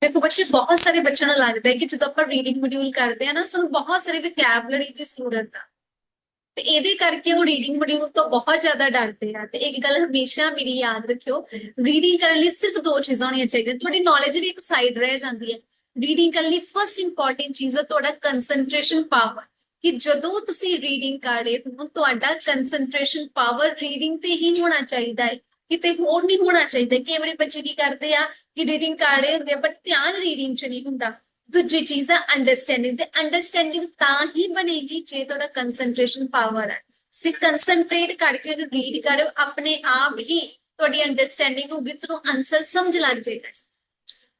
देखो बच्चे, बहुत सारे बच्चों ਨੂੰ ਲੱਗਦਾ ਹੈ ਕਿ ਜਦੋਂ ਆਪਾਂ ਰੀਡਿੰਗ ਮੋਡਿਊਲ ਕਰਦੇ ਆ ਨਾ, ਸਾਨੂੰ ਬਹੁਤ ਸਾਰੇ ਵੋਕੈਬਲਰੀ ਦੀ ਜ਼ਰੂਰਤ ਆ। ਤੇ ਇਹਦੇ ਕਰਕੇ ਉਹ ਰੀਡਿੰਗ ਮੋਡਿਊਲ ਤੋਂ ਬਹੁਤ ਜ਼ਿਆਦਾ ਡਰਦੇ ਆ। ਤੇ ਇੱਕ ਗੱਲ ਹਮੇਸ਼ਾ ਮੇਰੀ ਯਾਦ ਰੱਖਿਓ, ਰੀਡਿੰਗ ਕਰਨ ਲਈ ਸਿਰਫ ਦੋ ਚੀਜ਼ਾਂ ਹੋਣੀਆਂ ਚਾਹੀਦੀਆਂ। ਤੁਹਾਡੀ ਨੌਲੇਜ ਵੀ ਇੱਕ ਸਾਈਡ ਰਹਿ ਜਾਂਦੀ ਹੈ। ਰੀਡਿੰਗ ਕਰਨ ਲਈ ਫਸਟ ਇੰਪੋਰਟੈਂਟ ਚੀਜ਼ ਹੈ ਤੁਹਾਡਾ ਕੰਸੰਟ੍ਰੇਸ਼ਨ ਪਾਵਰ। ਕਿ ਜਦੋਂ ਤੁਸੀਂ ਰੀਡਿੰਗ ਕਰ ਰਹੇ ਹੋ, ਤੁਹਾਡਾ ਕੰਸੰਟ੍ਰੇਸ਼ਨ ਪਾਵਰ ਰੀਡਿੰਗ ਤੇ ਹੀ ਹੋਣਾ ਚਾਹੀਦਾ ਹੈ, ਕਿਤੇ ਹੋਰ ਨਹੀਂ ਹੋਣਾ ਚਾਹੀਦਾ। ਕਈ ਵਾਰੀ ਬੱਚੇ ਕੀ ਕਰਦੇ ਆ ਕਿ ਰੀਡਿੰਗ ਕਰ ਰਹੇ ਹੁੰਦੇ ਆ ਬਟ ਧਿਆਨ ਰੀਡਿੰਗ 'ਚ ਨਹੀਂ ਹੁੰਦਾ। ਦੂਜੀ ਚੀਜ਼ ਹੈ ਅੰਡਰਸਟੈਂਡਿੰਗ। ਤੇ ਅੰਡਰਸਟੈਂਡਿੰਗ ਤਾਂ ਹੀ ਬਣੇਗੀ ਜੇ ਤੁਹਾਡਾ ਕੰਸੰਟ੍ਰੇਸ਼ਨ ਪਾਵਰ ਹੈ। ਤੁਸੀਂ ਕੰਸੰਟਰੇਟ ਕਰਕੇ ਉਹਨੂੰ ਰੀਡ ਕਰਿਓ, ਆਪਣੇ ਆਪ ਹੀ ਤੁਹਾਡੀ ਅੰਡਰਸਟੈਂਡਿੰਗ ਹੋਊਗੀ, ਤੁਹਾਨੂੰ ਆਨਸਰ ਸਮਝ ਲੱਗ ਜਾਏਗਾ।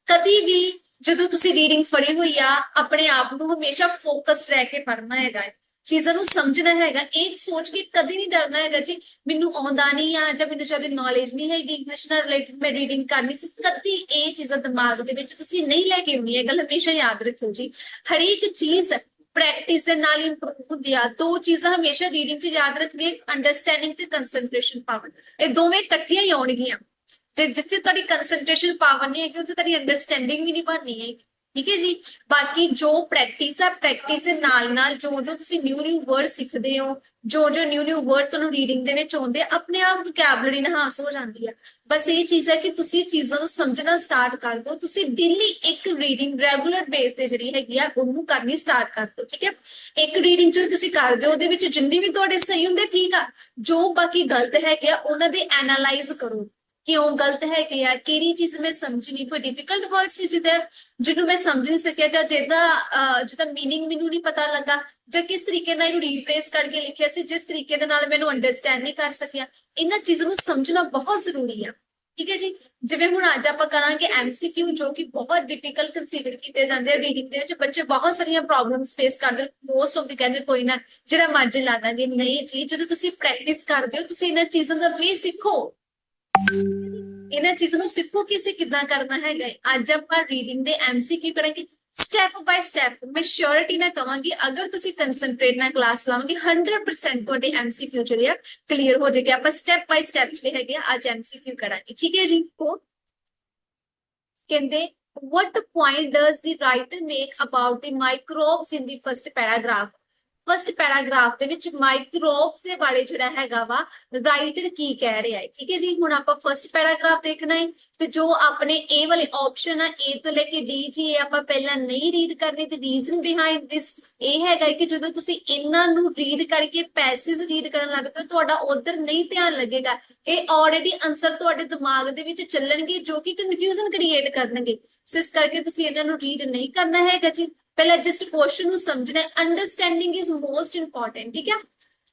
ਕਦੀ ਵੀ ਜਦੋਂ ਤੁਸੀਂ ਰੀਡਿੰਗ ਫੜੀ ਹੋਈ ਆ, ਆਪਣੇ ਆਪ ਨੂੰ ਹਮੇਸ਼ਾ ਫੋਕਸਡ ਰਹਿ ਕੇ ਪੜ੍ਹਨਾ ਹੈਗਾ ਹੈ, ਚੀਜ਼ਾਂ ਨੂੰ ਸਮਝਣਾ ਹੈਗਾ। ਇਹ ਸੋਚ ਕੇ ਕਦੀ ਨਹੀਂ ਡਰਨਾ ਹੈਗਾ ਜੀ ਮੈਨੂੰ ਆਉਂਦਾ ਨਹੀਂ ਆ ਜਾਂ ਮੈਨੂੰ ਸ਼ਾਇਦ ਨੌਲੇਜ ਨਹੀਂ ਹੈਗੀ ਇੰਗਲਿਸ਼ ਨਾਲ ਰਿਲੇਟਡ, ਮੈਂ ਰੀਡਿੰਗ ਕਰਨੀ ਸੀ। ਕਦੀ ਇਹ ਚੀਜ਼ਾਂ ਦਿਮਾਗ ਦੇ ਵਿੱਚ ਤੁਸੀਂ ਨਹੀਂ ਲੈ ਕੇ ਆਉਣੀ। ਇਹ ਗੱਲ ਹਮੇਸ਼ਾ ਯਾਦ ਰੱਖਿਓ ਜੀ। ਹਰੇਕ ਚੀਜ਼ ਪ੍ਰੈਕਟਿਸ ਦੇ ਨਾਲ ਇੰਪਰੂਵ ਹੁੰਦੀ ਆ। ਦੋ ਚੀਜ਼ਾਂ ਹਮੇਸ਼ਾ ਰੀਡਿੰਗ 'ਚ ਯਾਦ ਰੱਖਣੀ, ਅੰਡਰਸਟੈਂਡਿੰਗ ਤੇ ਕੰਸੰਟ੍ਰੇਸ਼ਨ ਪਾਵਰ। ਇਹ ਦੋਵੇਂ ਇਕੱਠੀਆਂ ਹੀ ਆਉਣਗੀਆਂ। ਜੇ ਜਿੱਥੇ ਤੁਹਾਡੀ ਕੰਸੰਟ੍ਰੇਸ਼ਨ ਪਾਵਰ ਨਹੀਂ ਹੈਗੀ, ਉੱਥੇ ਤੁਹਾਡੀ ਅੰਡਰਸਟੈਂਡਿੰਗ ਵੀ ਨਹੀਂ ਬਣਨੀ ਹੈ। ਠੀਕ ਹੈ ਜੀ। ਬਾਕੀ ਜੋ ਪ੍ਰੈਕਟਿਸ ਆ, ਪ੍ਰੈਕਟਿਸ ਦੇ ਨਾਲ ਜੋ ਤੁਸੀਂ ਨਿਊ ਵਰਡ ਸਿੱਖਦੇ ਹੋ, ਜੋ ਨਿਊ ਵਰਡਸ ਤੁਹਾਨੂੰ ਰੀਡਿੰਗ ਦੇ ਵਿੱਚ ਆਉਂਦੇ, ਆਪਣੇ ਆਪ ਵੋਕੈਬਲਰੀ ਇਨਹਾਂਸ ਹੋ ਜਾਂਦੀ ਹੈ। ਬਸ ਇਹ ਚੀਜ਼ ਹੈ ਕਿ ਤੁਸੀਂ ਚੀਜ਼ਾਂ ਨੂੰ ਸਮਝਣਾ ਸਟਾਰਟ ਕਰ ਦਿਓ। ਤੁਸੀਂ ਡੇਲੀ ਇੱਕ ਰੀਡਿੰਗ ਰੈਗੂਲਰ ਬੇਸ ਤੇ ਜਿਹੜੀ ਹੈਗੀ ਆ ਉਹਨੂੰ ਕਰਨੀ ਸਟਾਰਟ ਕਰ ਦਿਓ। ਠੀਕ ਹੈ। ਇੱਕ ਰੀਡਿੰਗ ਜਦੋਂ ਤੁਸੀਂ ਕਰਦੇ ਹੋ, ਉਹਦੇ ਵਿੱਚ ਜਿੰਨੇ ਵੀ ਤੁਹਾਡੇ ਸਹੀ ਹੁੰਦੇ ਠੀਕ ਆ, ਜੋ ਬਾਕੀ ਗਲਤ ਹੈਗੇ ਆ ਉਹਨਾਂ ਦੇ ਐਨਾਲਾਈਜ਼ ਕਰੋ। ਕਿਉਂ ਗਲਤ ਹੈਗੇ ਆ, ਕਿਹੜੀ ਚੀਜ਼ ਮੈਂ ਸਮਝ ਨਹੀਂ, ਕੋਈ ਡਿਫਿਕਲਟ ਵਰਡ ਸੀ ਜਿਹਨੂੰ ਮੈਂ ਸਮਝ ਨਹੀਂ ਸਕਿਆ, ਜਾਂ ਜਿਹਦਾ ਮੀਨਿੰਗ ਮੈਨੂੰ ਨਹੀਂ ਪਤਾ ਲੱਗਾ, ਜਾਂ ਕਿਸ ਤਰੀਕੇ ਨਾਲ ਇਹਨੂੰ ਰੀਫਰੇਸ ਕਰਕੇ ਲਿਖਿਆ ਸੀ ਜਿਸ ਤਰੀਕੇ ਦੇ ਨਾਲ ਮੈਨੂੰ ਅੰਡਰਸਟੈਂਡ ਨਹੀਂ ਕਰ ਸਕਿਆ। ਇਹਨਾਂ ਚੀਜ਼ਾਂ ਨੂੰ ਸਮਝਣਾ ਬਹੁਤ ਜ਼ਰੂਰੀ ਆ। ਠੀਕ ਹੈ ਜੀ। ਜਿਵੇਂ ਹੁਣ ਅੱਜ ਆਪਾਂ ਕਰਾਂਗੇ ਐਮਸੀਕਿਊ, ਜੋ ਕਿ ਬਹੁਤ ਡਿਫਿਕਲਟ ਕੰਸੀਡਰ ਕੀਤੇ ਜਾਂਦੇ ਆ ਰੀਡਿੰਗ ਦੇ ਵਿੱਚ। ਬੱਚੇ ਬਹੁਤ ਸਾਰੀਆਂ ਪ੍ਰੋਬਲਮਸ ਫੇਸ ਕਰਦੇ, ਮੋਸਟ ਆਫ ਦੀ ਕਹਿੰਦੇ ਕੋਈ ਨਾ ਜਿਹੜਾ ਮਰਜ਼ੀ ਲਾ ਦਾਂਗੇ। ਨਹੀਂ ਜੀ, ਜਦੋਂ ਤੁਸੀਂ ਪ੍ਰੈਕਟਿਸ ਕਰਦੇ ਹੋ, ਤੁਸੀਂ ਇਹਨਾਂ ਚੀਜ਼ਾਂ ਦਾ ਵੇ ਸਿੱਖੋ। ਇਹਨਾਂ ਚੀਜ਼ਾਂ ਨੂੰ ਸਿੱਖੋ ਕਿ ਅਸੀਂ ਕਿੱਦਾਂ ਕਰਨਾ ਹੈਗਾ। ਅੱਜ ਆਪਾਂ ਰੀਡਿੰਗ ਦੇ ਐਮਸੀਕਿਊ ਕਰਾਂਗੇ ਸਟੈਪ ਬਾय ਸਟੈਪ। ਮੈਂ ਸ਼ੋਰਿਟੀ ਨਾਲ ਕਹਾਂਗੀ, ਅਗਰ ਤੁਸੀਂ ਕੰਸੰਟਰੇਟ ਨਾਲ ਕਲਾਸ ਲਾਓਗੇ 100% ਤੁਹਾਡੇ ਐਮਸੀਕਿਊ ਜਿਹੜੇ ਆ ਕਲੀਅਰ ਹੋ ਜਾਏਗੇ। ਆਪਾਂ ਸਟੈਪ ਬਾय ਸਟੈਪ ਜਿਹੜੇ ਹੈਗੇ ਆ ਅੱਜ ਐਮਸੀਕਿਊ ਕਰਾਂਗੇ। ਠੀਕ ਹੈ ਜੀ। ਕਹਿੰਦੇ what point does the writer make about the microbes in the first paragraph? First paragraph ਦੇ ਵਿੱਚ ਮਾਈਕਰੋਬਸ ਦੇ ਬਾਰੇ ਜਿਹੜਾ ਹੈਗਾ ਵਾ ਰਾਈਟਰ ਕੀ ਕਹਿ ਰਿਹਾ ਹੈ। ਠੀਕ ਹੈ ਜੀ। ਹੁਣ ਆਪਾਂ ਫਸਟ ਪੈਰਾਗ੍ਰਾਫ ਦੇਖਣਾ ਹੈ, ਤੇ ਜੋ ਆਪਣੇ ਏ ਵਾਲੇ ਆਪਸ਼ਨ ਆ, ਏ ਤੋਂ ਲੈ ਕੇ ਡੀ ਜੀ, ਇਹ ਆਪਾਂ ਪਹਿਲਾਂ ਨਹੀਂ ਰੀਡ ਕਰਨੀ। ਤੇ ਰੀਜ਼ਨ ਬਿਹਾਈਂਡ ਦਿਸ ਇਹ ਹੈਗਾ ਕਿ ਜਦੋਂ ਤੁਸੀਂ ਇਹਨਾਂ ਨੂੰ ਰੀਡ ਕਰਕੇ ਪੈਸੇਜ ਰੀਡ ਕਰਨ ਲੱਗਦੇ ਹੋ, ਤੁਹਾਡਾ ਉਧਰ ਨਹੀਂ ਧਿਆਨ ਲੱਗੇਗਾ। ਇਹ ਆਲਰੇਡੀ ਆਨਸਰ ਤੁਹਾਡੇ ਦਿਮਾਗ ਦੇ ਵਿੱਚ ਚੱਲਣਗੇ, ਜੋ ਕਿ ਕਨਫਿਊਜ਼ਨ ਕ੍ਰੀਏਟ ਕਰਨਗੇ। ਸੋ ਇਸ ਕਰਕੇ ਤੁਸੀਂ ਇਹਨਾਂ ਨੂੰ ਰੀਡ ਨਹੀਂ ਕਰਨਾ ਹੈਗਾ ਜੀ। ਪਹਿਲਾਂ ਜਸਟ ਕੁਐਸਚਨ ਨੂੰ ਸਮਝਣਾ। Understanding is most important. ਠੀਕ ਹੈ।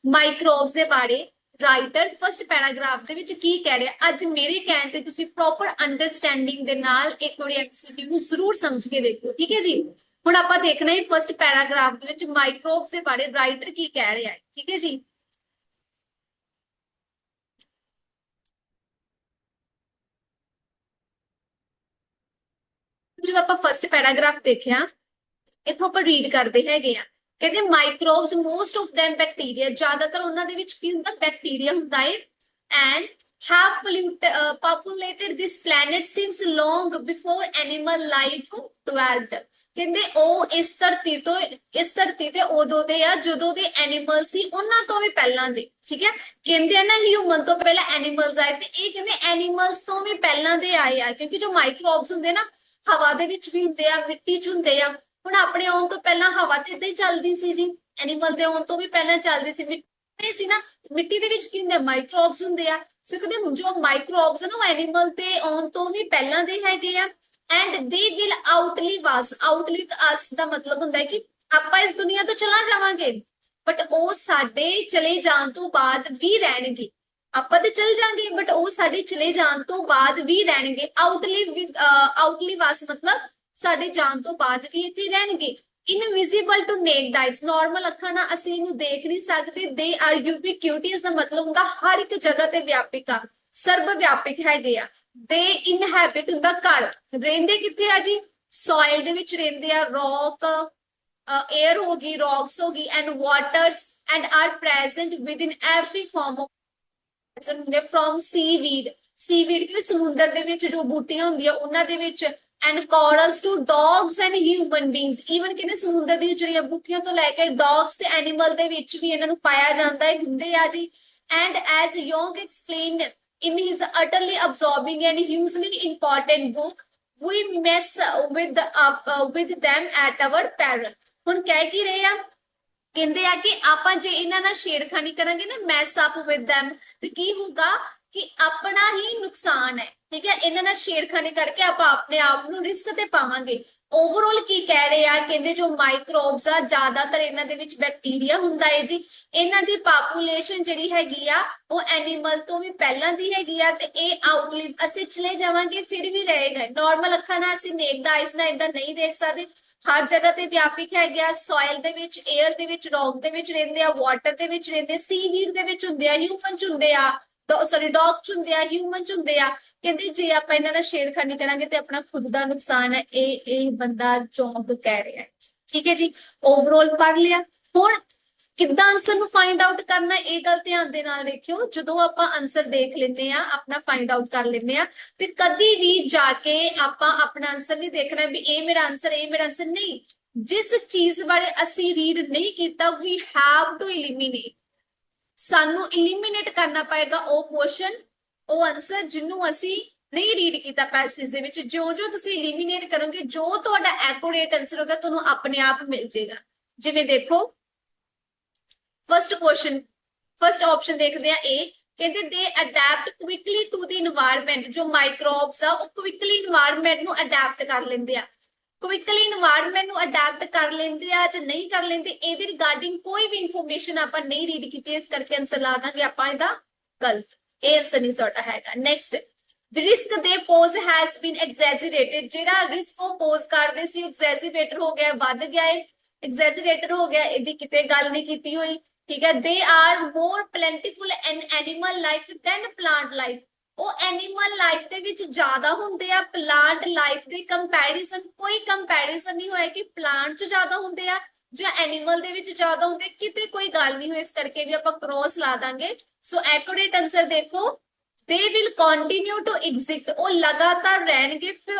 ਮਾਈਕਰੋਬਸ ਦੇ ਬਾਰੇ ਰਾਈਟਰ ਫਸਟ ਪੈਰਾਗ੍ਰਾਫ ਦੇ ਵਿੱਚ ਕੀ ਕਹਿ ਰਿਹਾ, ਅੱਜ ਮੇਰੇ ਕਹਿਣ ਤੇ ਤੁਸੀਂ ਪ੍ਰੋਪਰ ਅੰਡਰਸਟੈਂਡਿੰਗ ਦੇ ਨਾਲ ਇੱਕ ਵਾਰੀ ਐਮਸੀਕਿਊ ਨੂੰ ਜ਼ਰੂਰ ਸਮਝ ਕੇ ਦੇਖੋ। ਠੀਕ ਹੈ ਜੀ। ਹੁਣ ਆਪਾਂ ਦੇਖਣਾ ਹੈ ਫਸਟ ਪੈਰਾਗ੍ਰਾਫ ਦੇ ਵਿੱਚ ਮਾਈਕਰੋਬਸ ਦੇ ਬਾਰੇ ਰਾਈਟਰ ਕੀ ਕਹਿ ਰਿਹਾ ਹੈ। ਠੀਕ ਹੈ ਜੀ। ਜਦੋਂ ਆਪਾਂ ਫਸਟ ਪੈਰਾਗ੍ਰਾਫ ਦੇਖਿਆ, ਇੱਥੋਂ ਆਪਾਂ ਰੀਡ ਕਰਦੇ ਹੈਗੇ ਆ। ਕਹਿੰਦੇ microbes most of them bacteria, ਜ਼ਿਆਦਾਤਰ ਉਹਨਾਂ ਦੇ ਵਿੱਚ ਕੀ ਹੁੰਦਾ, ਬੈਕਟੀਰੀਆ ਹੁੰਦਾ ਹੈ। And have populated this planet since long before animal life dwelt। ਕਹਿੰਦੇ ਉਹ ਇਸ ਧਰਤੀ ਤੇ ਉਦੋਂ ਦੇ ਆ ਜਦੋਂ ਦੇ ਐਨੀਮਲ ਸੀ, ਉਹਨਾਂ ਤੋਂ ਵੀ ਪਹਿਲਾਂ ਦੇ। ਠੀਕ ਹੈ। ਕਹਿੰਦੇ ਆ ਨਾ ਹਿਊਮਨ ਤੋਂ ਪਹਿਲਾਂ ਐਨੀਮਲਸ ਆਏ, ਤੇ ਇਹ ਕਹਿੰਦੇ ਐਨੀਮਲਸ ਤੋਂ ਵੀ ਪਹਿਲਾਂ ਦੇ ਆਏ ਆ, ਕਿਉਂਕਿ ਜੋ ਮਾਈਕਰੋਬਸ ਹੁੰਦੇ ਨਾ ਹਵਾ ਦੇ ਵਿੱਚ ਵੀ ਹੁੰਦੇ ਆ, ਮਿੱਟੀ 'ਚ ਹੁੰਦੇ ਆ। ਹੁਣ ਆਪਣੇ ਆਉਣ ਤੋਂ ਪਹਿਲਾਂ ਹਵਾ ਤੇ ਇਦਾਂ ਹੀ ਚੱਲਦੀ ਸੀ ਜੀ, ਐਨੀਮਲ ਦੇ ਆਉਣ ਤੋਂ ਵੀ ਪਹਿਲਾਂ ਚੱਲਦੀ ਸੀ। ਮਿੱਟੀ ਸੀ ਨਾ, ਮਿੱਟੀ ਦੇ ਵਿੱਚ ਕੀ ਹੁੰਦੇ, ਮਾਈਕਰੋਬਸ ਹੁੰਦੇ ਆ। ਸੋ ਕਹਿੰਦੇ ਜੋ ਮਾਈਕਰੋਬਸ ਨਾ, ਉਹ ਐਨੀਮਲ ਤੇ ਆਉਣ ਤੋਂ ਵੀ ਪਹਿਲਾਂ ਦੇ ਹੈਗੇ ਆ। ਐਂਡ ਦੇ ਵਿਲ ਆਊਟਲਿਵ ਅਸ ਦਾ ਮਤਲਬ ਹੁੰਦਾ ਹੈ ਕਿ ਆਪਾਂ ਇਸ ਦੁਨੀਆ ਤੋਂ ਚਲਾ ਜਾਵਾਂਗੇ, ਬਟ ਉਹ ਸਾਡੇ ਚਲੇ ਜਾਣ ਤੋਂ ਬਾਅਦ ਵੀ ਰਹਿਣਗੇ। ਆਪਾਂ ਤੇ ਚਲ ਜਾਾਂਗੇ ਬਟ ਉਹ ਸਾਡੇ ਚਲੇ ਜਾਣ ਤੋਂ ਬਾਅਦ ਵੀ ਰਹਿਣਗੇ। ਆਊਟਲਿਵ ਅਸ ਮਤਲਬ ਸਾਡੇ ਜਾਣ ਤੋਂ ਬਾਅਦ ਵੀ ਇੱਥੇ ਰਹਿਣਗੇ। Invisible to naked eyes, normal ਅੱਖਾਂ ਨਾਲ ਅਸੀਂ ਇਹਨੂੰ ਦੇਖ ਨਹੀਂ ਸਕਦੇ। ਦੇ ਆਰ ਯੂਬੀਕਿਊਟੀਅਸ ਦਾ ਮਤਲਬ ਹੁੰਦਾ ਹਰ ਇੱਕ ਜਗ੍ਹਾ ਤੇ ਵਿਆਪਕ ਆ, ਸਰਬ ਵਿਆਪਕ ਹੈਗੇ ਆ। ਦੇ ਇਨਹੈਬਿਟ ਹੁੰਦਾ ਘਰ, ਰਹਿੰਦੇ ਕਿੱਥੇ ਆ ਜੀ, ਸੋਇਲ ਦੇ ਵਿੱਚ ਰਹਿੰਦੇ ਆ। ਰੌਕ 에ਅਰ ਹੋ ਗਈ, ਰੌਕਸ ਹੋ ਗਈ, and waters, and are present with in every form ਹੁੰਦੇ ਫਰੋਮ ਸੀਵੀਡ। ਸੀਵੀਡ ਕਿ ਸਮੁੰਦਰ ਦੇ ਵਿੱਚ ਜੋ ਬੂਟੀਆਂ ਹੁੰਦੀਆਂ ਉਹਨਾਂ ਦੇ ਵਿੱਚ, and corals to dogs and human beings, even ਕਹਿੰਦੇ ਸਮੁੰਦਰ ਦੀਆਂ ਜੜੀਆਂ ਬੂਟੀਆਂ ਤੋਂ ਲੈ ਕੇ ਡੌਗਸ ਤੇ ਐਨੀਮਲ ਦੇ ਵਿੱਚ ਵੀ ਇਹਨਾਂ ਨੂੰ ਪਾਇਆ ਜਾਂਦਾ ਹੈ, ਹੁੰਦੇ ਆ ਜੀ। and as Jung explained in his utterly absorbing and hugely important book, we mess with them at our peril। ਹੁਣ ਕਹਿ ਕੀ ਰਹੇ ਆ, ਕਹਿੰਦੇ ਆ ਕਿ ਆਪਾਂ ਜੇ ਇਹਨਾਂ ਨਾਲ ਛੇੜਖਾਨੀ ਕਰਾਂਗੇ ਨਾ, ਮੈਸ ਅਪ ਵਿਦ them, ਤੇ ਕੀ ਹੋਊਗਾ ਕਿ ਆਪਣਾ ਹੀ ਨੁਕਸਾਨ ਹੈ, ਠੀਕ ਹੈ। ਇਹਨਾਂ ਨਾਲ ਛੇੜਖਾਨੀ ਕਰਕੇ ਆਪਾਂ ਆਪਣੇ ਆਪ ਨੂੰ ਰਿਸਕ ਤੇ ਪਾਵਾਂਗੇ। ਓਵਰਆਲ ਕੀ ਕਹਿ ਰਹੇ ਆ, ਕਹਿੰਦੇ ਜੋ ਮਾਈਕਰੋਬਸ ਆ, ਜ਼ਿਆਦਾਤਰ ਇਹਨਾਂ ਦੇ ਵਿੱਚ ਬੈਕਟੀਰੀਆ ਹੁੰਦਾ ਹੈ ਜੀ। ਇਹਨਾਂ ਦੀ ਪਾਪੂਲੇਸ਼ਨ ਜਿਹੜੀ ਹੈਗੀ ਆ ਉਹ ਐਨੀਮਲ ਤੋਂ ਵੀ ਪਹਿਲਾਂ ਦੀ ਹੈਗੀ ਆ, ਤੇ ਇਹ ਆਊਟਲਿਵ, ਅਸੀਂ ਚਲੇ ਜਾਵਾਂਗੇ ਫਿਰ ਵੀ ਰਹੇਗਾ। ਨਾਰਮਲ ਅੱਖਾਂ ਨਾਲ ਅਸੀਂ ਨੇਕਡ ਆਈਜ਼ ਨਾਲ ਇਦਾਂ ਨਹੀਂ ਦੇਖ ਸਕਦੇ, ਹਰ ਜਗ੍ਹਾ ਤੇ ਵਿਆਪਕ ਹੈਗੇ ਆ। ਸੋਇਲ ਦੇ ਵਿੱਚ, 에ਅਰ ਦੇ ਵਿੱਚ, ਰੌਕ ਦੇ ਵਿੱਚ ਰਹਿੰਦੇ ਆ, ਵਾਟਰ ਦੇ ਵਿੱਚ ਰਹਿੰਦੇ ਆ, ਸੀਵੀਡ ਦੇ ਵਿੱਚ ਹੁੰਦੇ ਆ, ਹਿਊਮਨ ਚ ਹੁੰਦੇ ਆ, ਸੌਰੀ ਡੌਗ ਚ ਹੁੰਦੇ ਆ, ਹਿਊਮਨ ਚ ਹੁੰਦੇ ਆ। ਕਹਿੰਦੇ ਜੇ ਆਪਾਂ ਇਹਨਾਂ ਨਾਲ ਛੇੜਖਾਨੀ ਕਰਾਂਗੇ ਤੇ ਆਪਣਾ ਖੁਦ ਦਾ ਨੁਕਸਾਨ ਹੈ, ਇਹ ਬੰਦਾ ਜੌਂਗ ਕਹਿ ਰਿਹਾ ਹੈ, ਠੀਕ ਹੈ ਜੀ। ਓਵਰਆਲ ਪੜ੍ਹ ਲਿਆ। ਹੁਣ ਕਿੱਦਾਂ ਆਂਸਰ ਨੂੰ ਫਾਈਂਡ ਆਊਟ ਕਰਨਾ, ਇਹ ਗੱਲ ਧਿਆਨ ਦੇ ਨਾਲ ਦੇਖਿਓ। ਜਦੋਂ ਆਪਾਂ ਆਂਸਰ ਦੇਖ ਲੈਂਦੇ ਆ, ਆਪਣਾ ਫਾਈਂਡ ਆਊਟ ਕਰ ਲੈਂਦੇ ਆ, ਤੇ ਕਦੀ ਵੀ ਜਾ ਕੇ ਆਪਾਂ ਆਪਣਾ ਆਂਸਰ ਨਹੀਂ ਦੇਖਣਾ ਵੀ ਇਹ ਮੇਰਾ ਆਂਸਰ, ਇਹ ਮੇਰਾ ਆਂਸਰ ਨਹੀਂ। ਜਿਸ ਚੀਜ਼ ਬਾਰੇ ਅਸੀਂ ਰੀਡ ਨਹੀਂ ਕੀਤਾ, ਵੀ ਹੈਵ ਟੂ ਇਲੀਮੀਨੇਟ, ਸਾਨੂੰ ਇਲੀਮੀਨੇਟ ਕਰਨਾ ਪਏਗਾ ਉਹ ਕੁਐਸਚਨ, ਉਹ ਆਂਸਰ ਜਿਹਨੂੰ ਅਸੀਂ ਨਹੀਂ ਰੀਡ ਕੀਤਾ ਪੈਸੇਜ ਦੇ ਵਿੱਚ। ਜੋ ਤੁਸੀਂ ਇਲੀਮੀਨੇਟ ਕਰੋਗੇ, ਜੋ ਤੁਹਾਡਾ ਐਕੂਰੇਟ ਆਂਸਰ ਹੋਗਾ ਤੁਹਾਨੂੰ ਆਪਣੇ ਆਪ ਮਿਲ ਜਾਏਗਾ। ਜਿਵੇਂ ਦੇਖੋ ਫਸਟ ਕੁਐਸਚਨ, ਫਸਟ ਆਪਸ਼ਨ ਦੇਖਦੇ ਆ ਏ, ਕਹਿੰਦੇ ਦੇ adapt quickly to the environment, ਜੋ ਮਾਈਕਰੋਬਸ ਆ ਉਹ ਕੁਇਕਲੀ এনवायरमेंट ਨੂੰ ਅਡੈਪਟ ਕਰ ਲੈਂਦੇ ਆ। ਕੁਇਕਲੀ এনवायरमेंट ਨੂੰ ਅਡੈਪਟ ਕਰ ਲੈਂਦੇ ਆ ਜਾਂ ਨਹੀਂ ਕਰ ਲੈਂਦੇ, ਇਹਦੇ ਰਿਗਾਰਡਿੰਗ ਕੋਈ ਵੀ ਇਨਫੋਰਮੇਸ਼ਨ ਆਪਾਂ ਨਹੀਂ ਰੀਡ ਕੀਤੀ, ਇਸ ਕਰਕੇ ਆਂਸਰ ਲਾ ਦਾਂਗੇ ਆਪਾਂ ਇਹਦਾ ਗਲਤ। ਇਹ ਆਂਸਰ ਨਹੀਂ ਸਾਡਾ ਹੈਗਾ। Next, the risk they pose has been exaggerated, ਜਿਹੜਾ ਰਿਸਕ ਉਹ ਪੋਜ਼ ਕਰਦੇ ਸੀ ਉਹ ਐਗਜ਼ੈਜਰੇਟਡ ਹੋ ਗਿਆ, ਵੱਧ ਗਿਆ ਹੈ, ਐਗਜ਼ੈਜਰੇਟਡ ਹੋ ਗਿਆ, ਇਹਦੀ ਕਿਤੇ ਗੱਲ ਨਹੀਂ ਕੀਤੀ ਹੋਈ, ਠੀਕ ਹੈ। they are more plentiful in animal life than plant life, ਉਹ ਐਨੀਮਲ ਲਾਈਫ ਦੇ ਵਿੱਚ ਜ਼ਿਆਦਾ ਹੁੰਦੇ ਆ, ਪਲਾਂਟ ਲਾਈਫ ਦੇ ਕੰਪੈਰੀਜ਼ਨ ਕੋਈ ਕੰਪੈਰੀਜ਼ਨ ਨਹੀਂ ਹੋਇਆ ਕਿ ਪਲਾਂਟ 'ਚ ਜ਼ਿਆਦਾ ਹੁੰਦੇ ਆ ਜਾਂ ਐਨੀਮਲ ਦੇ ਵਿੱਚ ਜ਼ਿਆਦਾ ਹੁੰਦੇ, ਕਿਤੇ ਕੋਈ ਗੱਲ ਨਹੀਂ ਹੋਈ, ਇਸ ਕਰਕੇ ਵੀ ਆਪਾਂ ਕ੍ਰੋਸ ਲਾ ਦਾਂਗੇ। ਸੋ ਐਕੂਰੇਟ ਆਂਸਰ ਦੇਖੋ, they will continue to exist, ਉਹ ਲਗਾਤਾਰ ਰਹਿਣਗੇ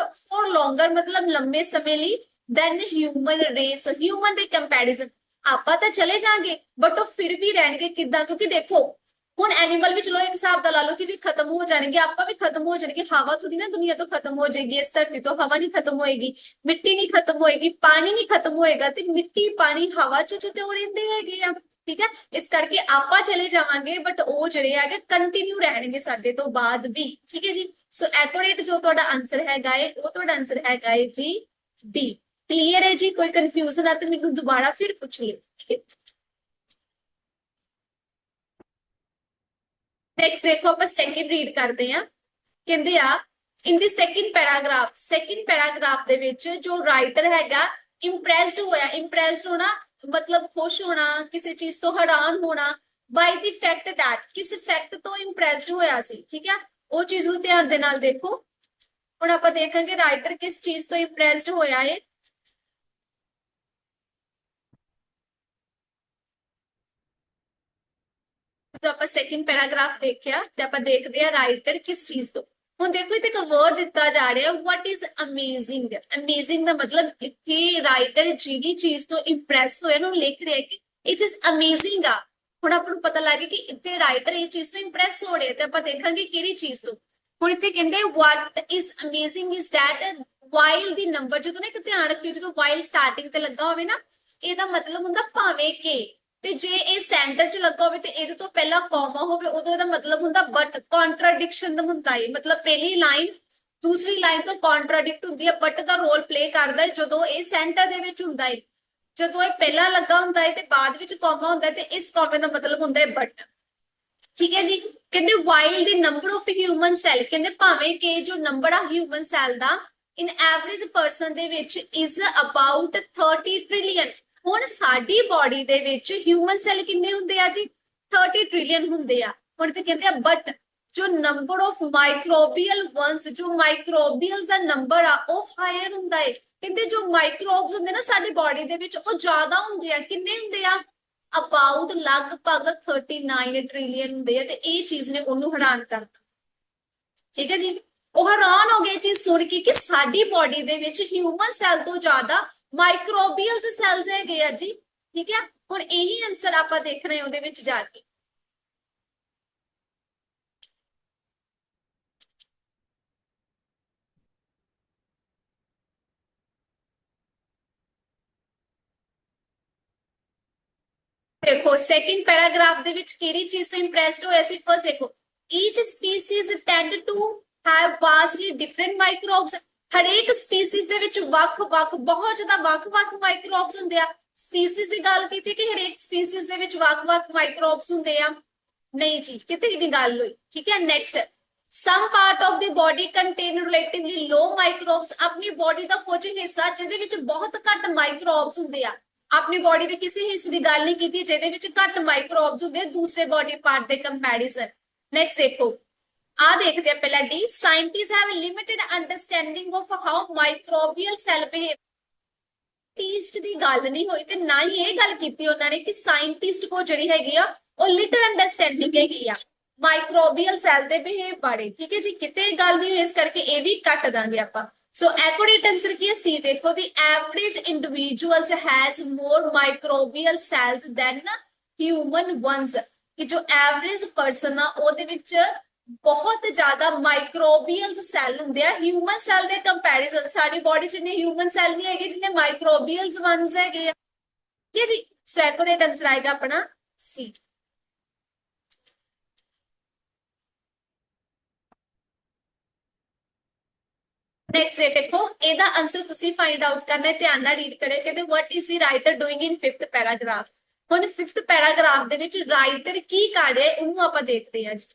for longer, ਮਤਲਬ ਲੰਮੇ ਸਮੇਂ ਲਈ, then human race, human ਦੇ ਕੰਪੈਰੀਜ਼ਨ। ਆਪਾਂ ਤਾਂ ਚਲੇ ਜਾਾਂਗੇ ਬਟ ਉਹ ਫਿਰ ਵੀ ਰਹਿਣਗੇ, ਕਿੱਦਾਂ? ਕਿਉਂਕਿ ਦੇਖੋ ਹੁਣ ਐਨੀਮਲ ਵੀ ਚਲੋ ਇੱਕ ਹਿਸਾਬ ਦਾ ਲਾ ਲਓ ਕਿ ਜੇ ਖਤਮ ਹੋ ਜਾਣਗੇ, ਆਪਾਂ ਵੀ ਖਤਮ ਹੋ ਜਾਣਗੇ। ਹਵਾ ਥੋੜੀ ਨਾ ਦੁਨੀਆ ਤੋਂ ਖਤਮ ਹੋ ਜਾਏਗੀ, ਇਸ ਧਰਤੀ ਤੋਂ ਹਵਾ ਨਹੀਂ ਖਤਮ ਹੋਏਗੀ, ਮਿੱਟੀ ਨਹੀਂ ਖਤਮ ਹੋਏਗੀ, ਪਾਣੀ ਨਹੀਂ ਖਤਮ ਹੋਏਗਾ, ਤੇ ਮਿੱਟੀ ਪਾਣੀ ਹਵਾ ਚ ਤੇ ਉਹ ਰਹਿੰਦੇ ਹੈਗੇ ਆ, ਠੀਕ ਹੈ। ਇਸ ਕਰਕੇ ਆਪਾਂ ਚਲੇ ਜਾਵਾਂਗੇ ਬਟ ਉਹ ਜਿਹੜੇ ਹੈਗੇ ਕੰਟੀਨਿਊ ਰਹਿਣਗੇ ਸਾਡੇ ਤੋਂ ਬਾਅਦ ਵੀ, ਠੀਕ ਹੈ ਜੀ। ਸੋ ਐਕੂਰੇਟ ਜੋ ਤੁਹਾਡਾ ਆਂਸਰ ਹੈਗਾ ਹੈ ਉਹ ਤੁਹਾਡਾ ਆਂਸਰ ਹੈਗਾ ਹੈ ਜੀ ਡੀ। ਕਲੀਅਰ ਹੈ ਜੀ? ਕੋਈ ਕਨਫਿਊਜ਼ਨ ਆ ਤਾਂ ਮੈਨੂੰ ਦੁਬਾਰਾ ਫਿਰ ਪੁੱਛ ਲਿਓ, ਠੀਕ ਹੈ। ਨੈਕਸਟ ਦੇਖੋ ਆਪਾਂ ਸੈਕਿੰਡ ਰੀਡ ਕਰਦੇ ਆ। ਕਹਿੰਦੇ ਆ ਇਨ ਦੀ ਸੈਕਿੰਡ ਪੈਰਾਗ੍ਰਾਫ ਦੇ ਵਿੱਚ ਜੋ ਰਾਈਟਰ ਹੈਗਾ ਇੰਪ੍ਰੈਸਡ ਹੋਇਆ, ਇੰਪ੍ਰੈਸਡ ਹੋਣਾ ਮਤਲਬ ਖੁਸ਼ ਹੋਣਾ, ਕਿਸੇ ਚੀਜ਼ ਤੋਂ ਹੈਰਾਨ ਹੋਣਾ, ਬਾਈ ਦੀ ਫੈਕਟ ਦੈਟ, ਕਿਸ ਫੈਕਟ ਤੋਂ ਇੰਪ੍ਰੈਸਡ ਹੋਇਆ ਸੀ, ਠੀਕ ਹੈ। ਉਹ ਚੀਜ਼ ਨੂੰ ਧਿਆਨ ਦੇ ਨਾਲ ਦੇਖੋ। ਹੁਣ ਆਪਾਂ ਦੇਖਾਂਗੇ ਰਾਈਟਰ ਕਿਸ ਚੀਜ਼ ਤੋਂ ਇੰਪ੍ਰੈਸਡ ਹੋਇਆ ਹੈ। ਜਦੋਂ ਆਪਾਂ ਸੈਕਿੰਡ ਪੈਰਾਗ੍ਰਾਫ ਦੇਖਿਆ ਤੇ ਆਪਾਂ ਦੇਖਦੇ ਆ ਰਾਈਟਰ ਕਿਸ ਚੀਜ਼ ਤੋਂ। ਹੁਣ ਦੇਖੋ ਇੱਥੇ ਇੱਕ ਵਰਡ ਦਿੱਤਾ ਜਾ ਰਿਹਾ, what is amazing, amazing ਦਾ ਮਤਲਬ ਇੱਥੇ ਰਾਈਟਰ ਜਿਹੜੀ ਚੀਜ਼ ਤੋਂ ਇੰਪ੍ਰੈਸ ਹੋਇਆ ਨੂੰ ਲਿਖ ਰਿਹਾ ਕਿ ਇਹ ਚੀਜ਼ ਅਮੇਜ਼ਿੰਗ ਆ। ਹੁਣ ਆਪਾਂ ਨੂੰ ਪਤਾ ਲੱਗ ਗਿਆ ਕਿ ਇੱਥੇ ਰਾਈਟਰ ਇਹ ਚੀਜ਼ ਤੋਂ ਇੰਪ੍ਰੈਸ ਹੋ ਰਿਹਾ, ਤੇ ਆਪਾਂ ਦੇਖਾਂਗੇ ਕਿਹੜੀ ਚੀਜ਼ ਤੋਂ। ਹੁਣ ਇੱਥੇ ਕਹਿੰਦੇ what is amazing is that while the number, ਜਦੋਂ ਨਾ ਇੱਕ ਧਿਆਨ ਰੱਖਿਓ, ਜਦੋਂ while ਸਟਾਰਟਿੰਗ ਤੇ ਲੱਗਾ ਹੋਵੇ ਨਾ, ਇਹਦਾ ਮਤਲਬ ਹੁੰਦਾ ਭਾਵੇਂ ਕਿ, ਤੇ ਜੇ ਇਹ ਸੈਂਟਰ 'ਚ ਲੱਗਾ ਹੋਵੇ ਤੇ ਇਹਦੇ ਤੋਂ ਪਹਿਲਾਂ ਕੌਮਾ ਹੋਵੇ ਉਦੋਂ ਇਹਦਾ ਮਤਲਬ ਹੁੰਦਾ ਬਟ। ਕੰਟਰਾਡਿਕਸ਼ਨ ਦਾ ਹੁੰਦਾ ਹੈ, ਮਤਲਬ ਪਹਿਲੀ ਲਾਈਨ ਦੂਸਰੀ ਲਾਈਨ ਤੋਂ ਕੰਟਰਾਡਿਕਟ ਹੁੰਦੀ ਹੈ, ਬਟ ਦਾ ਰੋਲ ਪਲੇ ਕਰਦਾ ਹੈ ਜਦੋਂ ਇਹ ਸੈਂਟਰ ਦੇ ਵਿੱਚ ਹੁੰਦਾ ਹੈ। ਜਦੋਂ ਇਹ ਪਹਿਲਾਂ ਲੱਗਾ ਹੁੰਦਾ ਹੈ ਤੇ ਬਾਅਦ ਵਿੱਚ ਕੌਮਾ ਹੁੰਦਾ ਹੈ ਤੇ ਇਸ ਕੌਮੇ ਦਾ ਮਤਲਬ ਹੁੰਦਾ ਹੈ ਬਟ, ਠੀਕ ਹੈ ਜੀ। ਕਹਿੰਦੇ while the number of human cell, ਕਹਿੰਦੇ ਭਾਵੇਂ ਕਿ ਜੋ ਨੰਬਰ ਆ ਹਿਊਮਨ ਸੈੱਲ ਦਾ ਇਨ ਐਵਰੇਜ ਪਰਸਨ ਦੇ ਵਿੱਚ ਇਜ਼ ਅਬਾਊਟ 30 ਟ੍ਰਿਲੀਅਨ। ਹੁਣ ਸਾਡੀ ਬਾਡੀ ਦੇ ਵਿੱਚ ਹਿਊਮਨ ਸੈੱਲ ਕਿੰਨੇ ਹੁੰਦੇ ਆ ਜੀ? 30 ਟ੍ਰਿਲੀਅਨ ਹੁੰਦੇ ਆ। ਹੁਣ ਤੇ ਕਹਿੰਦੇ ਆ ਬਟ ਜੋ ਨੰਬਰ ਆਫ ਮਾਈਕਰੋਬੀਅਲ ਵਨਸ, ਜੋ ਮਾਈਕਰੋਬੀਅਲਸ ਦਾ ਨੰਬਰ ਆ ਉਹ ਹਾਇਰ ਹੁੰਦਾ ਹੈ। ਕਹਿੰਦੇ ਜੋ ਮਾਈਕਰੋਬਸ ਹੁੰਦੇ ਨਾ ਸਾਡੀ ਬਾਡੀ ਦੇ ਵਿੱਚ ਉਹ ਜ਼ਿਆਦਾ ਹੁੰਦੇ ਆ। ਕਿੰਨੇ ਹੁੰਦੇ ਆ? ਅਬਾਊਟ ਲਗਭਗ 39 ਟ੍ਰਿਲੀਅਨ ਹੁੰਦੇ ਆ। ਤੇ ਇਹ ਚੀਜ਼ ਨੇ ਉਹਨੂੰ ਹੈਰਾਨ ਕਰਤਾ, ਠੀਕ ਹੈ ਜੀ। ਉਹ ਹੈਰਾਨ ਹੋ ਗਏ ਇਹ ਚੀਜ਼ ਸੁਣ ਕੇ ਕਿ ਸਾਡੀ ਬੋਡੀ ਦੇ ਵਿੱਚ ਹਿਊਮਨ ਸੈੱਲ ਤੋਂ ਜ਼ਿਆਦਾ ਮਾਈਕਰੋਬੀਅਲ ਸੈਲਸ ਹੈਗੇ ਆ ਜੀ। ਠੀਕ ਹੈ, ਹੁਣ ਇਹੀ ਆਨਸਰ ਆਪਾਂ ਦੇਖ ਰਹੇ ਉਹਦੇ ਵਿੱਚ ਜਾ ਕੇ। देखो सेकंड पैराग्राफ ਦੇ ਵਿੱਚ ਕਿਹੜੀ ਚੀਜ਼ ਤੋਂ ਇੰਪ੍ਰੈਸਡ ਹੋਇਆ ਸੀ? ਫਸਟ ਦੇਖੋ, each species tend to have vastly different microbes। ਹਰੇਕ ਸਪੀਸੀਜ਼ ਦੇ ਵਿੱਚ ਵੱਖ-ਵੱਖ ਬਹੁਤ ਜ਼ਿਆਦਾ ਵੱਖ-ਵੱਖ ਮਾਈਕਰੋਬਸ ਹੁੰਦੇ ਆ। ਸਪੀਸੀਜ਼ ਦੀ ਗੱਲ ਕੀਤੀ ਕਿ ਹਰੇਕ ਸਪੀਸੀਜ਼ ਦੇ ਵਿੱਚ ਵੱਖ-ਵੱਖ ਮਾਈਕਰੋਬਸ ਹੁੰਦੇ ਆ, ਨਹੀਂ ਜੀ, ਕਿਤੇ ਦੀ ਗੱਲ ਹੋਈ। ਠੀਕ ਹੈ, next, some part of the body contain relatively low microbes। ਆਪਣੀ ਬੋਡੀ ਦਾ ਕੁਝ ਹਿੱਸਾ ਜਿਹਦੇ ਵਿੱਚ ਬਹੁਤ ਘੱਟ ਮਾਈਕਰੋਬਸ ਹੁੰਦੇ ਆ। ਆਪਣੀ ਬੋਡੀ ਦੇ ਕਿਸੇ ਹਿੱਸੇ ਦੀ ਗੱਲ ਨਹੀਂ ਕੀਤੀ ਜਿਹਦੇ ਵਿੱਚ ਘੱਟ ਮਾਈਕਰੋਬਸ ਹੁੰਦੇ ਦੂਸਰੇ ਬੋਡੀ ਪਾਰਟ ਦੇ ਕੰਪੈਰੀਜ਼ਨ। ਨੈਕਸਟ ਦੇਖੋ, ਆ ਦੇਖਦੇ ਆ ਪਹਿਲਾ ਡੀ, scientist have limited understanding of how microbial cell behave. Scientist ਦੀ ਗੱਲ ਨਹੀਂ ਹੋਈ ਤੇ ਨਾ ਹੀ ਇਹ ਗੱਲ ਕੀਤੀ ਉਹਨਾਂ ਨੇ ਕਿ ਸਾਇੰਟਿਸਟ ਕੋ ਜਿਹੜੀ ਹੈਗੀ ਆ ਉਹ ਲਿਟਲ ਅੰਡਰਸਟੈਂਡਿੰਗ ਹੈਗੀ ਆ ਮਾਈਕਰੋਬੀਅਲ ਸੈਲ ਦੇ ਬਿਹੇਵ ਬਾਰੇ। ਠੀਕ ਹੈ ਜੀ, ਕਿਤੇ ਗੱਲ ਨਹੀਂ ਹੋਈ, ਇਸ ਕਰਕੇ ਇਹ ਵੀ ਕੱਟ ਦਾਂਗੇ ਆਪਾਂ। So accurate answer ਕੀ ਹੈ? C ਦੇਖੋ, the average individuals has more microbial cells than human ones। ਕਿ ਜੋ average person ਆ ਉਹਦੇ ਵਿੱਚ ਬਹੁਤ ਜ਼ਿਆਦਾ ਮਾਈਕਰੋਬੀਅਲ ਸੈੱਲ ਹੁੰਦੇ ਆ ਹਿਊਮਨ ਸੈੱਲ ਦੇ ਕੰਪੈਰੀਜ਼ਨ। ਸਾਡੀ ਬੋਡੀ 'ਚ ਇੰਨੇ ਹਿਊਮਨ ਸੈੱਲ ਨਹੀਂ ਹੈਗੇ ਜਿੰਨੇ ਮਾਈਕਰੋਬੀਅਲ ਵਨਸ ਹੈਗੇ ਆ। ਠੀਕ ਹੈ ਜੀ, ਸੋ accurate answer ਆਏਗਾ ਆਪਣਾ C। नेक्स्ट देखो, ਇਹਦਾ ਆਨਸਰ ਤੁਸੀਂ ਫਾਈਂਡ ਆਊਟ ਕਰਨਾ ਹੈ। ਧਿਆਨ ਨਾਲ ਰੀਡ ਕਰਿਓ। ਕਹਿੰਦੇ what is the writer doing in fifth paragraph। ਹੁਣ ਫਿਫਥ ਪੈਰਾਗ੍ਰਾਫ ਦੇ ਵਿੱਚ ਰਾਈਟਰ ਕੀ ਕਰ ਰਿਹਾ ਹੈ ਉਹਨੂੰ ਆਪਾਂ ਦੇਖਦੇ ਹਾਂ ਜੀ।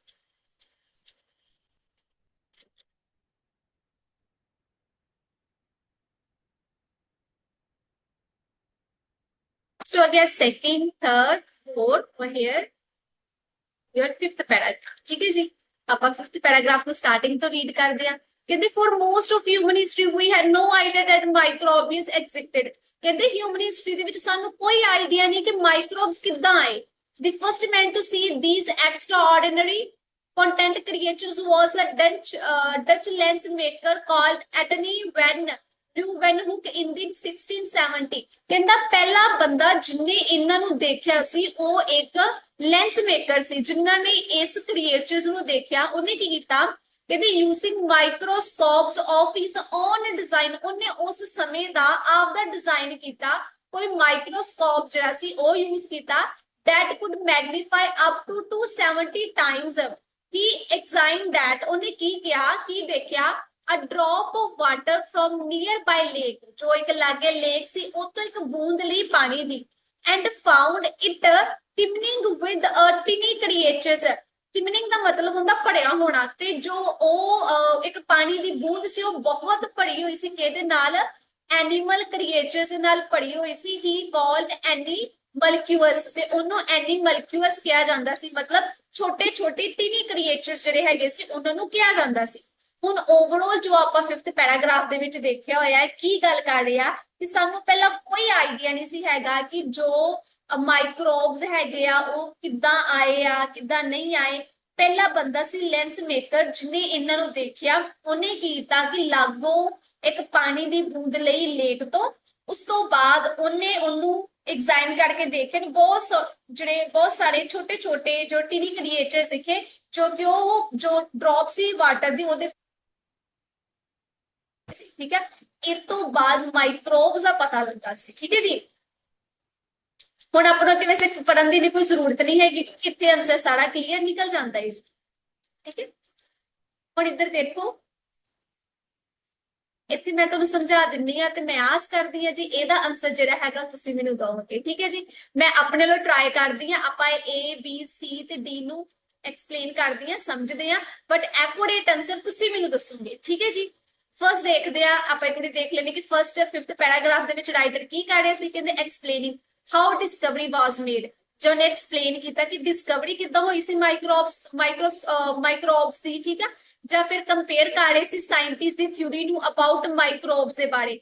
So again second, third, fourth और here your fifth paragraph। ठीक है जी, ਆਪਾਂ ਫਿਫਥ ਪੈਰਾਗ੍ਰਾਫ ਨੂੰ ਸਟਾਰਟਿੰਗ ਤੋਂ ਰੀਡ ਕਰਦੇ ਹਾਂ। ਕਹਿੰਦੇ for most of human history we had no idea that microbes existed। ਕਹਿੰਦੇ ਹਿਊਮਨ ਹਿਸਟਰੀ ਦੇ ਵਿੱਚ ਸਾਨੂੰ ਕੋਈ ਆਈਡੀਆ ਨਹੀਂ ਕਿ ਮਾਈਕਰੋਬਸ ਕਿੱਦਾਂ ਆਏ। The first man to see these extraordinary content creatures was a Dutch lens maker called Antony van Leeuwenhoek in the 1670। ਕਹਿੰਦਾ ਪਹਿਲਾ ਬੰਦਾ ਜਿਨੇ ਇਹਨਾਂ ਨੂੰ ਦੇਖਿਆ ਸੀ ਉਹ ਇੱਕ ਲੈਂਸ ਮੇਕਰ ਸੀ। ਜਿਨ੍ਹਾਂ ਨੇ ਇਸ ਕ੍ਰੀਏਚਰਸ ਨੂੰ ਦੇਖਿਆ ਉਹਨੇ ਕੀ ਕੀਤਾ? ਕਹਿੰਦੇ using microscopes of his own design. ਉਹਨੇ ਉਸ ਸਮੇਂ ਦਾ ਆਪਦਾ ਡਿਜ਼ਾਈਨ ਕੀਤਾ, ਕੋਈ ਮਾਈਕਰੋਸਕੋਪ ਜਿਹੜਾ ਸੀ ਉਹ ਯੂਜ਼ ਕੀਤਾ that could magnify up to 270 times। he examined that, ਉਹਨੇ ਕੀ ਕਿਹਾ, ਕੀ ਦੇਖਿਆ? a drop of water from nearby lake, ਜੋ ਇੱਕ ਲਾਗੇ ਲੇਕ ਸੀ ਉਹ ਤੋਂ ਇੱਕ ਬੂੰਦ ਲਈ ਪਾਣੀ ਦੀ, and found it teeming with a tiny creatures। ਟਿਮਨਿੰਗ ਦਾ ਮਤਲਬ ਹੁੰਦਾ ਭਰਿਆ ਹੋਣਾ, ਤੇ ਜੋ ਉਹ ਇੱਕ ਪਾਣੀ ਦੀ ਬੂੰਦ ਸੀ ਉਹ ਬਹੁਤ ਭਰੀ ਹੋਈ ਸੀ ਕਿਹਦੇ ਨਾਲ? ਐਨੀਮਲ ਕ੍ਰੀਏਚਰਸ ਦੇ ਨਾਲ ਭਰੀ ਹੋਈ ਸੀ। ਹੀ ਕਾਲਡ ਐਨੀਮਲਕਿਊਅਸ, ਤੇ ਉਹਨੂੰ ਐਨੀਮਲਕਿਊਅਸ ਕਿਹਾ ਜਾਂਦਾ ਸੀ। ਮਤਲਬ ਛੋਟੇ ਛੋਟੇ ਟਿਨੀ ਕ੍ਰੀਏਚਰਸ ਜਿਹੜੇ ਹੈਗੇ ਸੀ ਉਹਨਾਂ ਨੂੰ ਕਿਹਾ ਜਾਂਦਾ ਸੀ। ਹੁਣ ਓਵਰਆਲ ਜੋ ਆਪਾਂ ਫਿਫਥ ਪੈਰਾਗ੍ਰਾਫ ਦੇ ਵਿੱਚ ਦੇਖਿਆ ਹੋਇਆ ਹੈ, ਕੀ ਗੱਲ ਕਰ ਰਿਹਾ ਕਿ ਸਾਨੂੰ ਪਹਿਲਾਂ ਕੋਈ ਆਈਡੀਆ ਨਹੀਂ ਸੀ ਹੈਗਾ ਕਿ ਜੋ ਮਾਈਕਰੋਬਸ ਹੈਗੇ ਆ ਉਹ ਕਿੱਦਾਂ ਆਏ ਆ ਕਿੱਦਾਂ ਨਹੀਂ ਆਏ। ਪਹਿਲਾ ਬੰਦਾ ਸੀ ਲੈਂਸ ਮੇਕਰ ਜਿਹਨੇ ਇਹਨਾਂ ਨੂੰ ਦੇਖਿਆ। ਉਹਨੇ ਕੀ ਕੀਤਾ ਕਿ ਲਾਗੋਂ ਇੱਕ ਪਾਣੀ ਦੀ ਬੂੰਦ ਲਈ ਲੇਕ ਤੋਂ, ਉਸ ਤੋਂ ਬਾਅਦ ਉਹਨੇ ਉਹਨੂੰ ਐਗਜ਼ਾਮਿਨ ਕਰਕੇ ਦੇਖੇ ਬਹੁਤ ਸਾਰੇ ਛੋਟੇ ਛੋਟੇ ਜੋ ਟਿਨੀ ਕ੍ਰੀਏਚਰਸ ਦਿਖੇ ਜੋ ਕਿ ਉਹ ਜੋ ਡ੍ਰੌਪ ਸੀ ਵਾਟਰ ਦੀ ਉਹਦੇ। ਠੀਕ ਹੈ, ਇਸ ਤੋਂ ਬਾਅਦ ਮਾਈਕਰੋਬਸ ਦਾ ਪਤਾ ਲੱਗਾ ਸੀ। ਠੀਕ ਹੈ ਜੀ, ਹੁਣ ਆਪਣਾ ਕਿ ਵੈਸੇ ਪੜਨ ਦੀ ਕੋਈ ਜ਼ਰੂਰਤ ਨਹੀਂ ਹੈਗੀ ਕਿਉਂਕਿ ਇੱਥੇ ਆਨਸਰ ਸਾਰਾ ਕਲੀਅਰ ਨਿਕਲ ਜਾਂਦਾ ਹੈ। ਠੀਕ ਹੈ, ਹੁਣ ਇੱਧਰ ਦੇਖੋ, ਇੱਥੇ ਮੈਂ ਤੁਹਾਨੂੰ ਸਮਝਾ ਦਿੰਨੀ ਆ ਤੇ ਮੈਂ ਆਸ ਕਰਦੀ ਆ ਜੀ ਇਹਦਾ ਆਨਸਰ ਜਿਹੜਾ ਹੈਗਾ ਤੁਸੀਂ ਮੈਨੂੰ ਦਿਓਗੇ। ਠੀਕ ਹੈ ਜੀ, ਮੈਂ ਆਪਣੇ ਲਈ ਟਰਾਈ ਕਰਦੀ ਆ। ਆਪਾਂ A B C ਤੇ D ਨੂੰ ਐਕਸਪਲੇਨ ਕਰਦੀ ਆ, ਸਮਝਦੇ ਆ, ਬਟ ਐਕੂਰੇਟ ਆਨਸਰ ਤੁਸੀਂ ਮੈਨੂੰ ਦੱਸੋਗੇ। ਠੀਕ ਹੈ ਜੀ, ਫਰਸਟ ਦੇਖਦੇ ਆ ਆਪਾਂ ਇੱਕ ਵਾਰੀ ਦੇਖ ਲੈਣੇ ਕਿ ਫਰਸਟ ਫਿਫਥ ਪੈਰਾਗ੍ਰਾਫ ਦੇ ਵਿੱਚ ਰਾਈਟਰ ਕੀ ਕਰ ਰਿਹਾ ਸੀ। ਕਹਿੰਦੇ explaining how Discovery was made. ਜੋ ਨੇ ਐਕਸਪਲੇਨ ਕੀਤਾ ਕਿ ਡਿਸਕਵਰੀ ਕਿੱਦਾਂ ਹੋਈ ਸੀ ਮਾਈਕਰੋਬਸ ਦੀ। ਠੀਕ ਹੈ, ਜਾਂ ਫਿਰ ਕੰਪੇਅਰ ਕਰ ਰਹੇ ਸੀ ਸਾਇੰਟਿਸਟ ਦੀ ਥਿਊਰੀ ਨੂੰ ਅਬਾਊਟ ਮਾਈਕਰੋਬਸ ਦੇ ਬਾਰੇ।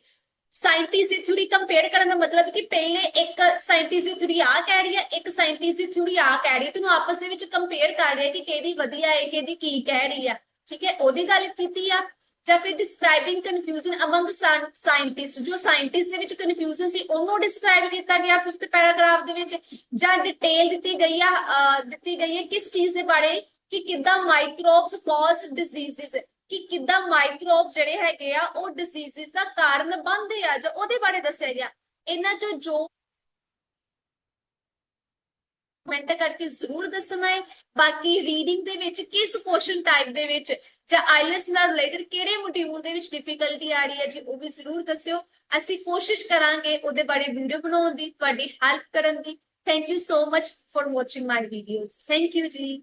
ਸਾਇੰਟਿਸਟ ਦੀ ਥਿਊਰੀ ਕੰਪੇਅਰ ਕਰਨ ਦਾ ਮਤਲਬ ਕਿ ਪਹਿਲੇ ਇੱਕ ਸਾਇੰਟਿਸਟ ਦੀ ਥਿਊਰੀ ਆ ਕਹਿ ਰਹੀ ਹੈ, ਇੱਕ ਸਾਇੰਟਿਸਟ ਦੀ ਥਿਊਰੀ ਆ ਕਹਿ ਰਹੀ ਹੈ, ਤੈਨੂੰ ਆਪਸ ਦੇ ਵਿੱਚ ਕੰਪੇਅਰ ਕਰ ਰਿਹਾ ਕਿ ਕਿਹਦੀ ਵਧੀਆ ਹੈ ਕਿਹਦੀ ਕੀ ਕਹਿ ਰਹੀ ਹੈ। ठीक है, ਉਹਦੀ ਗੱਲ ਕੀਤੀ ਆ। ਜਾਂ ਫਿਰ ਡਿਸਕ੍ਰਾਈਬਿੰਗ ਕਨਫਿਊਜ਼ਨ ਅਮੰਗ ਸਾਇੰਟਿਸਟ, ਜੋ ਸਾਇੰਟਿਸਟ ਦੇ ਵਿੱਚ ਕਨਫਿਊਜ਼ਨ ਸੀ ਉਹਨੂੰ ਡਿਸਕ੍ਰਾਈਬ ਕੀਤਾ ਗਿਆ 5th ਪੈਰਾਗ੍ਰਾਫ ਦੇ ਵਿੱਚ। ਜਾਂ ਡਿਟੇਲ ਦਿੱਤੀ ਗਈ ਹੈ ਕਿਸ ਚੀਜ਼ ਦੇ ਬਾਰੇ, ਕਿ ਕਿੱਦਾਂ ਮਾਈਕਰੋਬਸ ਕੌਜ਼ ਡਿਜ਼ੀਜ਼ਸ, ਕਿ ਕਿੱਦਾਂ ਮਾਈਕਰੋਬ ਜਿਹੜੇ ਹੈਗੇ ਆ ਉਹ ਡਿਜ਼ੀਜ਼ਸ ਦਾ ਕਾਰਨ ਬਣਦੇ ਆ, ਜਾਂ ਉਹਦੇ ਬਾਰੇ ਦੱਸਿਆ ਗਿਆ। ਇਹਨਾਂ ਚੋਂ ਜੋ ਕਮੈਂਟ ਕਰਕੇ ਜ਼ਰੂਰ ਦੱਸਣਾ ਹੈ। ਬਾਕੀ ਰੀਡਿੰਗ ਦੇ ਵਿੱਚ ਕਿਸ ਕੁਐਸਚਨ ਟਾਈਪ ਦੇ ਵਿੱਚ ਜਾਂ ਆਈਲੈਟਸ ਨਾਲ ਰਿਲੇਟਡ ਕਿਹੜੇ ਮੋਡਿਊਲ ਦੇ ਵਿੱਚ ਡਿਫਿਕਲਟੀ ਆ ਰਹੀ ਹੈ ਜੀ, ਉਹ ਵੀ ਜ਼ਰੂਰ ਦੱਸਿਓ। ਅਸੀਂ ਕੋਸ਼ਿਸ਼ ਕਰਾਂਗੇ ਉਹਦੇ ਬਾਰੇ ਵੀਡੀਓ ਬਣਾਉਣ ਦੀ, ਤੁਹਾਡੀ ਹੈਲਪ ਕਰਨ ਦੀ। Thank you so much for watching my videos. Thank you ਜੀ।